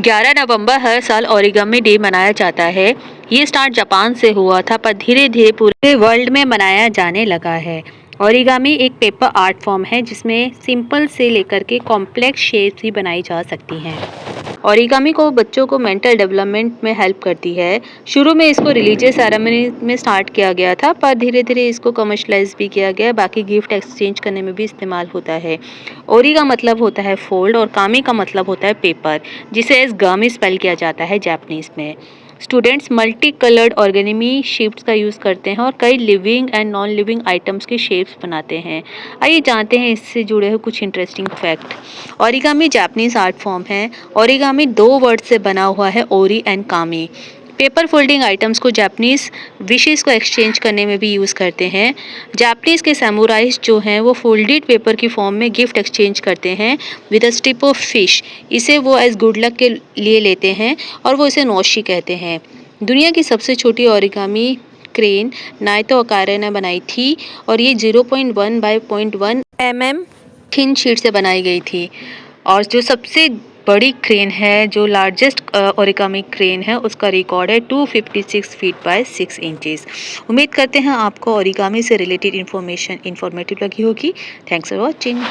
11 नवंबर हर साल origami day मनाया जाता है। ये स्टार्ट जापान से हुआ था पर धीरे धीरे पूरे वर्ल्ड में मनाया जाने लगा है। ओरिगामी एक पेपर आर्ट फॉर्म है जिसमें सिंपल से लेकर के कॉम्प्लेक्स शेप्स भी बनाई जा सकती हैं। ओरिगामी को बच्चों को मेंटल डेवलपमेंट में हेल्प करती है। शुरू में इसको रिलीजियस सेरेमनी में स्टार्ट किया गया था पर धीरे धीरे इसको कमर्शलाइज भी किया गया। बाकी गिफ्ट एक्सचेंज करने में भी इस्तेमाल होता है। ओरी का मतलब होता है फोल्ड और कामी का मतलब होता है पेपर, जिसे एस गामी स्पेल किया जाता है जापानीज में। स्टूडेंट्स मल्टी कलर्ड ऑर्गेनिमी शेप्स का यूज़ करते हैं और कई living and non living items के शेप्स बनाते हैं। आइए जानते हैं इससे जुड़े हुए कुछ interesting fact. Origami Japanese art form है। ओरिगामी दो वर्ड से बना हुआ है, ओरी एंड कामी। पेपर फोल्डिंग आइटम्स को जापानीज विशेस को एक्सचेंज करने में भी यूज़ करते हैं। जापानीज के सैमुराइज जो हैं वो फोल्डेड पेपर की फॉर्म में गिफ्ट एक्सचेंज करते हैं विद अ स्टिप ऑफ फिश। इसे वो एज गुड लक के लिए लेते हैं और वो इसे नोशी कहते हैं। दुनिया की सबसे छोटी ओरिगामी क्रेन नाइतो ओकारे ने बनाई थी और ये 0.1 बाय 0.1 mm थिन शीट से बनाई गई थी। और जो सबसे बड़ी क्रेन है, जो लार्जेस्ट ओरिगामी क्रेन है, उसका रिकॉर्ड है 256 फीट बाय 6 इंचेस। उम्मीद करते हैं आपको ओरिगामी से रिलेटेड इन्फॉर्मेशन इन्फॉर्मेटिव लगी होगी। Thanks for watching.